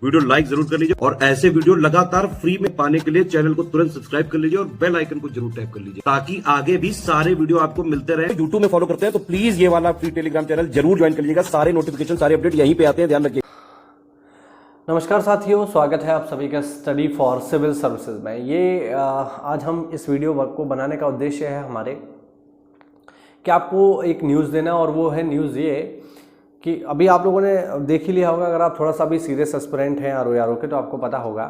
Video like जरूर कर लीजिए और ऐसे वीडियो लगातार फ्री में पाने के लिए चैनल को तुरंत सब्सक्राइब कर लीजिए और बेल आइकन को जरूर टैप कर लीजिए ताकि आगे भी सारे वीडियो आपको मिलते रहे। यूट्यूब में फॉलो करते हैं तो प्लीज ये वाला फ्री टेलीग्राम चैनल जरूर ज्वाइन कर लीजिएगा। सारे नोटिफिकेशन सारे अपडेट यहीं पे आते हैं, ध्यान रखिए। नमस्कार साथियों, स्वागत है आप सभी का स्टडी फॉर सिविल सर्विसेज में। आज हम इस वीडियो वर्क को बनाने का उद्देश्य है हमारे कि आपको एक न्यूज़ देना, और वो है न्यूज़ ये कि अभी आप लोगों ने देख ही लिया होगा, अगर आप थोड़ा सा भी सीरियस एस्पिरेंट हैं आरओ के, तो आपको पता होगा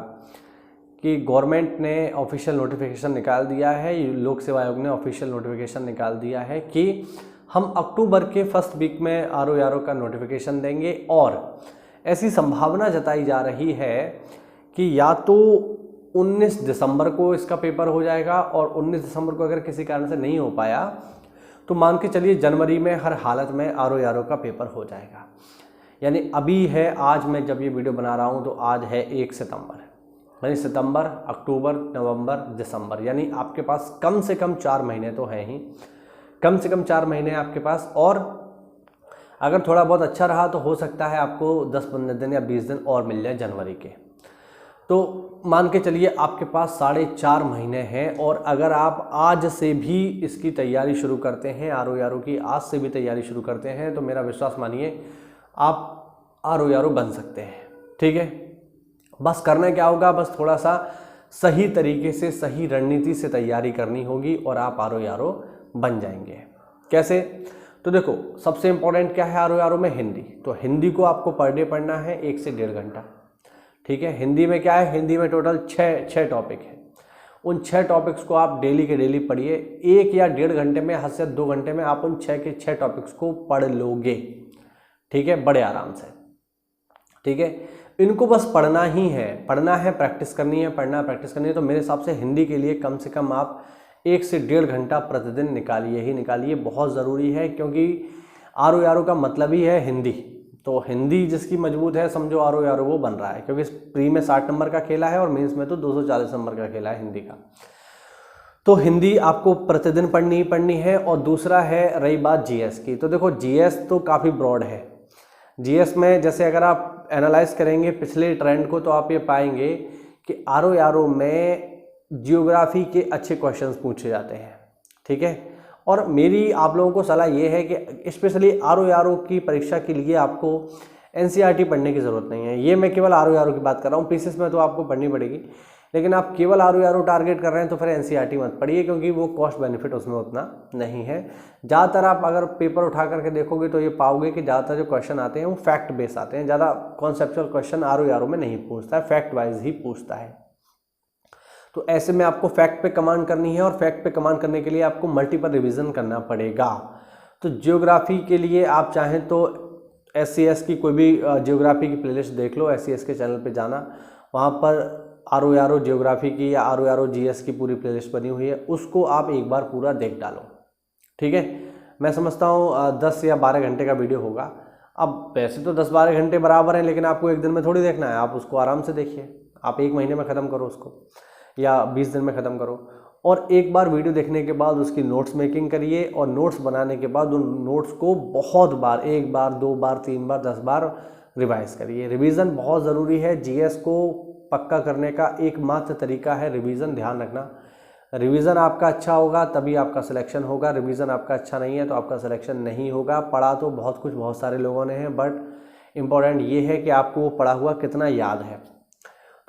कि गवर्नमेंट ने ऑफिशियल नोटिफिकेशन निकाल दिया है, लोक सेवा आयोग ने ऑफिशियल नोटिफिकेशन निकाल दिया है कि हम अक्टूबर के फर्स्ट वीक में आरओ का नोटिफिकेशन देंगे। और ऐसी संभावना जताई जा रही है कि या तो 19 दिसंबर को इसका पेपर हो जाएगा, और 19 दिसंबर को अगर किसी कारण से नहीं हो पाया तो मान के चलिए जनवरी में हर हालत में आरओ का पेपर हो जाएगा। यानी अभी है, आज मैं जब ये वीडियो बना रहा हूँ तो आज है 1 सितंबर, यानी सितंबर, अक्टूबर, नवंबर, दिसंबर, यानी आपके पास कम से कम 4 महीने तो हैं ही, कम से कम 4 महीने आपके पास। और अगर थोड़ा बहुत अच्छा रहा तो हो सकता है आपको 10-15 दिन या 20 दिन और मिल जाए जनवरी के। तो मान के चलिए आपके पास 4.5 महीने हैं, और अगर आप आज से भी इसकी तैयारी शुरू करते हैं, आरओ की आज से भी तैयारी शुरू करते हैं, तो मेरा विश्वास मानिए आप आरओ बन सकते हैं। ठीक है, बस करना क्या होगा, बस थोड़ा सा सही तरीके से, सही रणनीति से तैयारी करनी होगी और आप आरओ बन जाएंगे। कैसे? तो देखो, सबसे इंपॉर्टेंट क्या है आरओ में? हिंदी। तो हिंदी को आपको पर डे पढ़ना है 1 से 1.5 घंटा। ठीक है, हिंदी में क्या है, हिंदी में टोटल 6 टॉपिक हैं। उन 6 टॉपिक्स को आप डेली के डेली पढ़िए। 1 या 1.5 घंटे में, हद से 2 घंटे में आप उन 6 के 6 टॉपिक्स को पढ़ लोगे। ठीक है, बड़े आराम से। ठीक है, इनको बस पढ़ना ही है, पढ़ना है, प्रैक्टिस करनी है, पढ़ना प्रैक्टिस करनी है। तो मेरे हिसाब से हिंदी के लिए कम से कम आप 1 से 1.5 घंटा प्रतिदिन निकालिए ही निकालिए, बहुत ज़रूरी है, क्योंकि आरओ का मतलब ही है हिंदी। तो हिंदी जिसकी मजबूत है, समझो आरओ वो बन रहा है, क्योंकि प्री में 60 नंबर का खेला है और मेंस में तो 240 नंबर का खेला है हिंदी का। तो हिंदी आपको प्रतिदिन पढ़नी ही पढ़नी है। और दूसरा है, रही बात जीएस की, तो देखो जीएस तो काफ़ी ब्रॉड है। जीएस में जैसे अगर आप एनालाइज करेंगे पिछले ट्रेंड को, तो आप ये पाएंगे कि आरओ में जियोग्राफी के अच्छे क्वेश्चंस पूछे जाते हैं। ठीक है, और मेरी आप लोगों को सलाह ये है कि स्पेशली आरओ की परीक्षा के लिए आपको एनसीईआरटी पढ़ने की ज़रूरत नहीं है। ये मैं केवल आरओ की बात कर रहा हूँ, पीसीएस में तो आपको पढ़नी पड़ेगी, लेकिन आप केवल आरओ टारगेट कर रहे हैं तो फिर एनसीईआरटी मत पढ़िए, क्योंकि वो कॉस्ट बेनिफिट उसमें उतना नहीं है। ज़्यादातर आप अगर पेपर उठा करके देखोगे तो ये पाओगे कि ज़्यादातर जो क्वेश्चन आते हैं वो फैक्ट बेस आते हैं। ज़्यादा कॉन्सेप्चुअल क्वेश्चन आरओ में नहीं पूछता है, फैक्ट वाइज ही पूछता है। तो ऐसे में आपको फैक्ट पे कमांड करनी है, और फैक्ट पे कमांड करने के लिए आपको मल्टीपल रिवीजन करना पड़ेगा। तो जियोग्राफी के लिए आप चाहें तो एससीएस की कोई भी जियोग्राफी की प्लेलिस्ट देख लो, एससीएस के चैनल पे जाना, वहाँ पर आरओ जियोग्राफी की या आरओ जीएस की पूरी प्लेलिस्ट बनी हुई है, उसको आप एक बार पूरा देख डालो। ठीक है, मैं समझता हूँ 10 या 12 घंटे का वीडियो होगा। अब वैसे तो 10-12 घंटे बराबर हैं, लेकिन आपको एक दिन में थोड़ी देखना है, आप उसको आराम से देखिए। आप 1 महीने में ख़त्म करो उसको, या 20 दिन में ख़त्म करो। और एक बार वीडियो देखने के बाद उसकी नोट्स मेकिंग करिए, और नोट्स बनाने के बाद उन नोट्स को बहुत बार, 1 बार, 2 बार, 3 बार, 10 बार रिवाइज करिए। रिवीजन बहुत ज़रूरी है। जीएस को पक्का करने का एकमात्र तरीका है रिवीजन। ध्यान रखना, रिवीजन आपका अच्छा होगा तभी आपका सिलेक्शन होगा, रिवीजन आपका अच्छा नहीं है तो आपका सिलेक्शन नहीं होगा। पढ़ा तो बहुत कुछ बहुत सारे लोगों ने है, बट इम्पॉर्टेंट ये है कि आपको वो पढ़ा हुआ कितना याद है।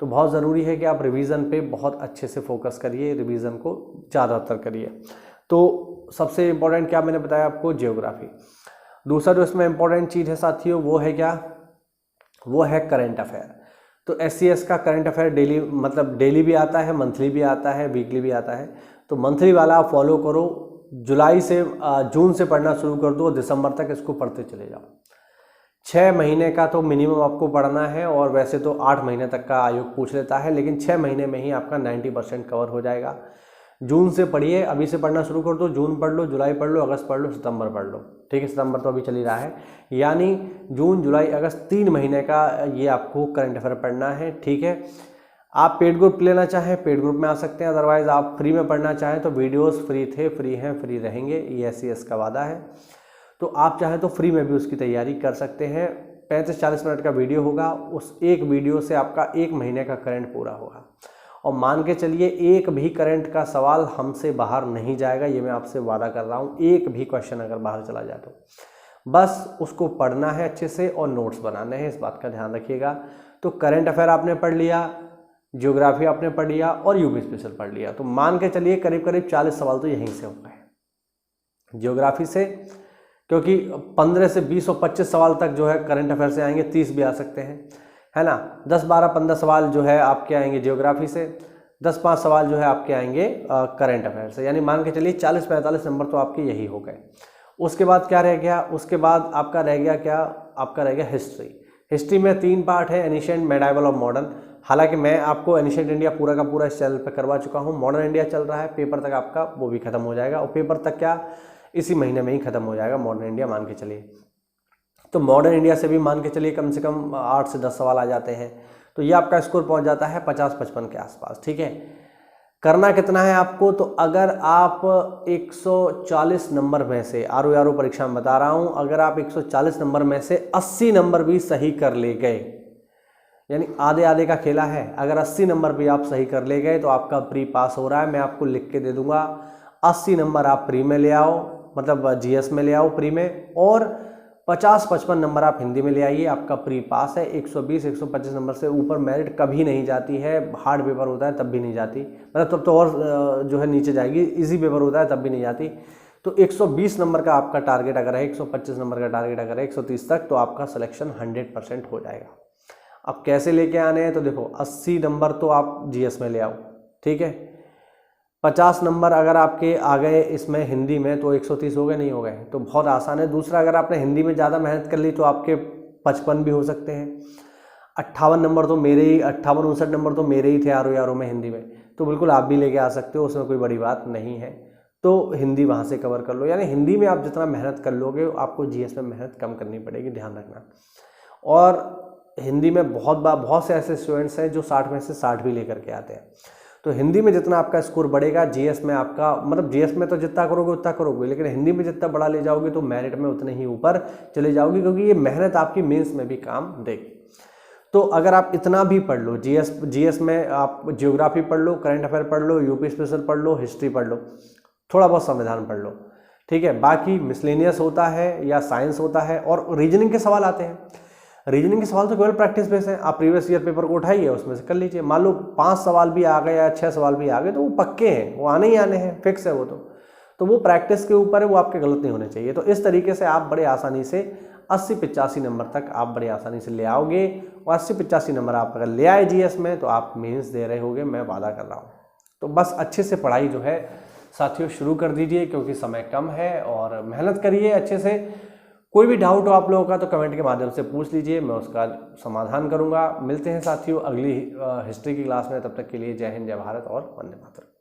तो बहुत ज़रूरी है कि आप रिवीजन पे बहुत अच्छे से फोकस करिए, रिवीजन को ज़्यादातर करिए। तो सबसे इम्पोर्टेंट क्या मैंने बताया आपको, जियोग्राफी। दूसरा जो इसमें इम्पोर्टेंट चीज़ है साथियों, वो है क्या, वो है करंट अफेयर। तो एससीएस का करंट अफेयर डेली, मतलब डेली भी आता है, मंथली भी आता है, वीकली भी आता है। तो मंथली वाला आप फॉलो करो, जुलाई से जून से पढ़ना शुरू कर दो, दिसंबर तक इसको पढ़ते चले जाओ। 6 महीने का तो मिनिमम आपको पढ़ना है, और वैसे तो 8 महीने तक का आयोग पूछ लेता है, लेकिन 6 महीने में ही आपका 90% कवर हो जाएगा। जून से पढ़िए, अभी से पढ़ना शुरू कर दो, जून पढ़ लो, जुलाई पढ़ लो, अगस्त पढ़ लो, सितंबर पढ़ लो। ठीक है, सितंबर तो अभी चल ही रहा है, यानी जून, जुलाई, अगस्त 3 महीने का ये आपको करंट अफेयर पढ़ना है। ठीक है, आप पेड ग्रुप लेना चाहें पेड ग्रुप में आ सकते हैं, अदरवाइज आप फ्री में पढ़ना चाहें तो वीडियोस फ्री थे, फ्री हैं, फ्री रहेंगे, ये एससीएस का वादा है। तो आप चाहें तो फ्री में भी उसकी तैयारी कर सकते हैं। 35-40 मिनट का वीडियो होगा, उस एक वीडियो से आपका 1 महीने का करंट पूरा होगा। और मान के चलिए एक भी करंट का सवाल हमसे बाहर नहीं जाएगा, ये मैं आपसे वादा कर रहा हूँ। एक भी क्वेश्चन अगर बाहर चला जाए तो बस उसको पढ़ना है अच्छे से और नोट्स बनाने हैं, इस बात का ध्यान रखिएगा। तो करंट अफेयर आपने पढ़ लिया, ज्योग्राफी आपने पढ़ लिया और यूपी स्पेशल पढ़ लिया, तो मान के चलिए करीब करीब 40 सवाल तो यहीं से हो गए ज्योग्राफी से, क्योंकि 15 से 20 और 25 सवाल तक जो है करंट अफेयर से आएंगे, 30 भी आ सकते हैं, है ना। 10, 12, 15 सवाल जो है आपके आएंगे ज्योग्राफी से, 10, 5 सवाल जो है आपके आएंगे करंट अफेयर से, यानी मान के चलिए 40-45 नंबर तो आपके यही हो गए। उसके बाद क्या रह गया, उसके बाद आपका रह गया क्या, आपका रह गया हिस्ट्री। हिस्ट्री में 3 पार्ट है, एनिशिएंट, मेडाइवल और मॉडर्न। हालांकि मैं आपको एनिशिएंट इंडिया पूरा का पूरा इस चैनल पर करवा चुका हूँ। मॉडर्न इंडिया चल रहा है, पेपर तक आपका वो भी खत्म हो जाएगा, और पेपर तक क्या इसी महीने में ही खत्म हो जाएगा मॉडर्न इंडिया, मान के चलिए। तो मॉडर्न इंडिया से भी मान के चलिए कम से कम 8 से 10 सवाल आ जाते हैं, तो ये आपका स्कोर पहुंच जाता है 50-55 के आसपास। ठीक है, करना कितना है आपको, तो अगर आप 140 नंबर में से, आरओ परीक्षा में बता रहा हूं, अगर आप 140 नंबर में से 80 नंबर भी सही कर ले गए, यानी आधे आधे का खेला है, अगर 80 नंबर भी आप सही कर ले गए तो आपका प्री पास हो रहा है। मैं आपको लिख के दे दूंगा, 80 नंबर आप प्री में ले आओ, मतलब जीएस में ले आओ प्री में, और 50-55 नंबर आप हिंदी में ले आइए, आपका प्री पास है। 120-125 नंबर से ऊपर मेरिट कभी नहीं जाती है, हार्ड पेपर होता है तब भी नहीं जाती, मतलब तब तो और जो है नीचे जाएगी, इजी पेपर होता है तब भी नहीं जाती। तो 120 नंबर का आपका टारगेट अगर है, 125 नंबर का टारगेट अगर है, 130 तक, तो आपका सिलेक्शन 100% हो जाएगा। अब कैसे लेके आने हैं, तो देखो 80 नंबर तो आप जीएस में ले आओ, ठीक है। 50 नंबर अगर आपके आ गए इसमें हिंदी में, तो 130 हो गए, नहीं हो गए तो बहुत आसान है। दूसरा, अगर आपने हिंदी में ज़्यादा मेहनत कर ली तो आपके 55 भी हो सकते हैं। 58 नंबर तो मेरे ही, 58-59 नंबर तो मेरे ही थे आरओ में हिंदी में, तो बिल्कुल आप भी लेके आ सकते हो, उसमें कोई बड़ी बात नहीं है। तो हिंदी वहाँ से कवर कर लो, यानी हिंदी में आप जितना मेहनत कर लोगे आपको जीएस में मेहनत कम करनी पड़ेगी, ध्यान रखना। और हिंदी में बहुत से ऐसे स्टूडेंट्स हैं जो 60 में से 60 भी लेकर के आते हैं। तो हिंदी में जितना आपका स्कोर बढ़ेगा, जीएस में आपका, मतलब जीएस में तो जितना करोगे उतना करोगे, लेकिन हिंदी में जितना बढ़ा ले जाओगे तो मेरिट में उतने ही ऊपर चले जाओगे, क्योंकि ये मेहनत आपकी मेंस में भी काम देगी। तो अगर आप इतना भी पढ़ लो, जीएस में आप ज्योग्राफी पढ़ लो, करंट अफेयर पढ़ लो, यूपी स्पेशल पढ़ लो, हिस्ट्री पढ़ लो, थोड़ा बहुत संविधान पढ़ लो, ठीक है। बाकी मिसलेनियस होता है या साइंस होता है, और रीजनिंग के सवाल आते हैं। रीजनिंग के सवाल तो केवल प्रैक्टिस बेस है, आप प्रीवियस ईयर पेपर को उठाइए, उसमें से कर लीजिए। मान लो 5 सवाल भी आ गए या 6 सवाल भी आ गए तो वो पक्के हैं, वो आने ही आने हैं, फिक्स है वो तो वो प्रैक्टिस के ऊपर है, वो आपके गलत नहीं होने चाहिए। तो इस तरीके से आप बड़े आसानी से 80-85 नंबर तक आप बड़े आसानी से ले आओगे, और 80-85 नंबर आप अगर ले आए जीएस में तो आप मेंस दे रहे होगे, मैं वादा कर रहा हूँ। तो बस अच्छे से पढ़ाई जो है साथियों शुरू कर दीजिए, क्योंकि समय कम है, और मेहनत करिए अच्छे से। कोई भी डाउट हो आप लोगों का तो कमेंट के माध्यम से पूछ लीजिए, मैं उसका समाधान करूंगा। मिलते हैं साथियों अगली हिस्ट्री की क्लास में, तब तक के लिए जय हिंद, जय भारत और वंदे मातरम।